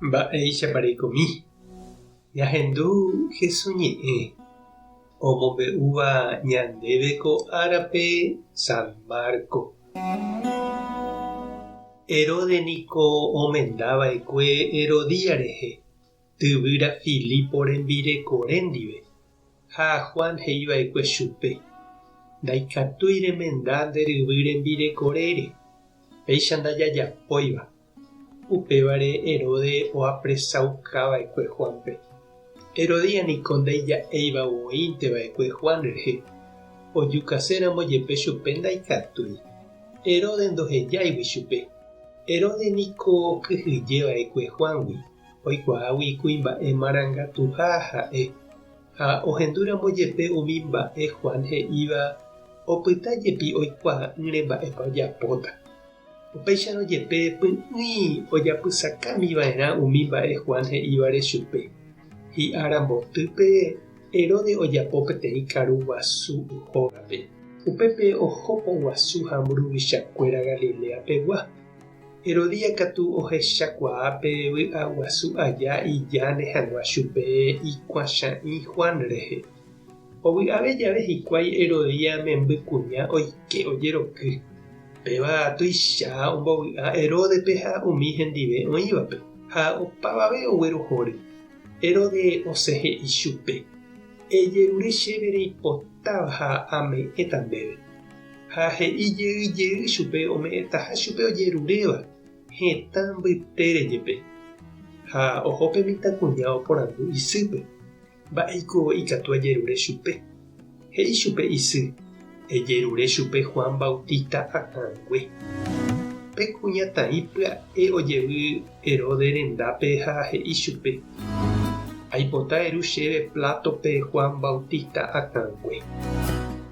Mba'eichapareikomi. Ñahendu hesoñe'ẽ omombe'úva ñandéve ko árape San Marco. Heródeniko omendava'ekue Herodía rehe tyvýra Filipo rembirekore ndive ha Juan he'iva'ekue chupe ndaikatúi remenda nderyvy rembirekorére péicha ndajajapóiva. Upévare Herode oapresaukava'ekue Juanpe. Herodía niko ndaija'eivavoínteva'ekue Juan rehe ojukaséramo jepe chupe ndaikatúi. Herode ndohejáigui chupe. Herode niko kyhyjeva'ekue Juangui oikuaágui kuimba'e marangatuha ha'e ha ohendúramo jepe umi mba'e Juan he'íva opytajepi oikuaa'ỹre mba'épa ojapóta. Upéicharõ jepe py'ỹi ojapysakamiva'erã umi mba'e Juan he'ívare chupe. Hi'ára mbotýpe Herode ojapo peteĩ karu guasu hógape. Upépe ohópo guasu ha mburuvichakuéra Galilea pegua. Herodía katu ohechakuaápe vy'a guasu aja ijáne hag̃ua chupe ikuãchãi Juan rehe. Ovy'ave jave hikuái Herodía memby kuña oike ojeroky. Péva tuicha ombovy'a Heródepe ha umi hendive oĩvape ha opavave oguerohory. Herode osẽ he'i chupe: ejerure chéve reipotáva ha ame'ẽta ndéve. Ha he'ijey chupe ome'ẽtaha chupe ojeruréva hetã mbytére jepe. Ha ohópe mitãkuña oporandu isýpe: mba'éiko ikatu ajerure chupe. He'i chupe isy: ejerure chupe Juan Bautista akãngue. Pe kuñatã'i pya'e ojevy Herode rendápe ha he'i chupe: aipota eru chéve plátope Juan Bautista akãngue.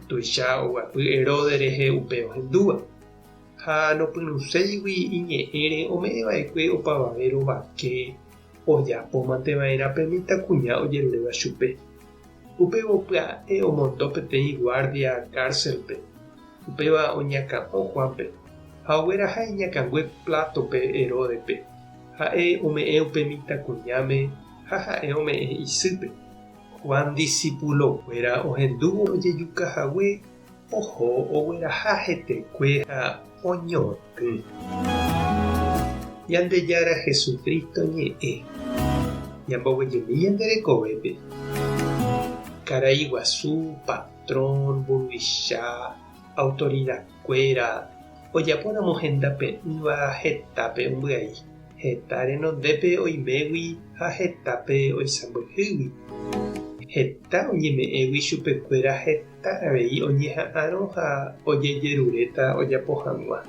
Tuicha oguapy Herode rehe upe ohendúva. Ha nopyruséigui iñe'ẽre ome'ẽva'ekue opavave rovake ojapómanteva'erã pe mitãkuña ojeruréva chupe. Upéva pya'e omondo peteĩ guardia cárcelpe. Upéva oñakã'õ Juanpe ha ogueraha iñakãngue plátope Heródepe. Ha'e ome'ẽ upe mitãkuñáme ha ha'e ome'ẽ isýpe. Juan discípulokuéra ohendúvo ojejukahague oho ogueraha hetekue ha oñotỹ. Ñandejára Jesukristo ñe'ẽ ñamboguejymi ñanderekovépe. Karai guasu, patrón, mburuvicha, autoridakuéra ojapóramo hendape'ỹva hetápe ombyai. Heta renondépe oimégui ha hetápe oisãmbyhýgui. Heta oñeme'ẽgui chupekuéra hetãravei oñeha'ãrõ ha ojejeruréta ojapo hag̃ua.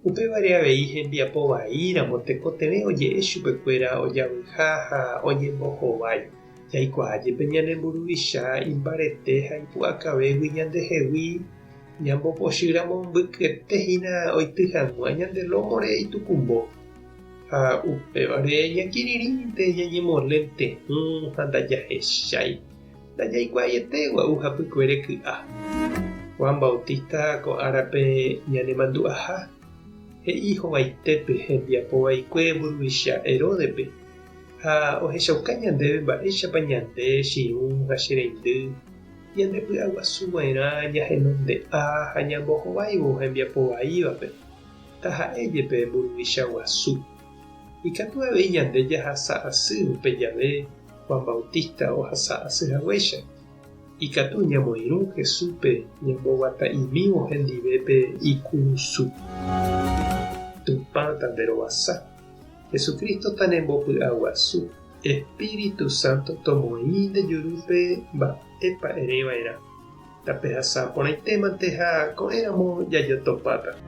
Upévare avei hembiapo vaíramo tekotevẽ oje'e chupekuéra ojavyha ha oñembohovái. Jaikuaajepe ñanemburuvicha imbarete ha ipu'akavégui ñandehegui ñambopochýramo mbykyetehína oity hag̃ua ñande lómore itukumbo. Ha upévare ñakirirĩnte ñañemolénte ha ndajahechái. Ndajaikuaaiete gua'u hapykuére ky'a. Juan Bautista ko árape ñanemandu'aha he'i hovaitépe hembiapovaikue mburuvicha Heródepe. Ha ohechauka ñandéve mba'éichapa ñande chiũ ha chereindy ñandepy'a guasuva'erã ñahenonde'a ha ñambohováivo hembiapovaívape. Taha'éjepe mburuvicha guasu. Ikatu avei ñande jahasa'asy upe jave Juan Bautista ohasa'asyhaguéicha. Ikatu ñamoirũ Jesúspe ñamboguata'imívo hendivépe ikurusu. Tupã tanderovasa. Jesucristo tanembopy'a guasu. Espíritu Santo tomoĩ ndejurúpe mba'épa erẽva'erã. Tape hasã porãitémante ha ko'ẽramo jajotopáta.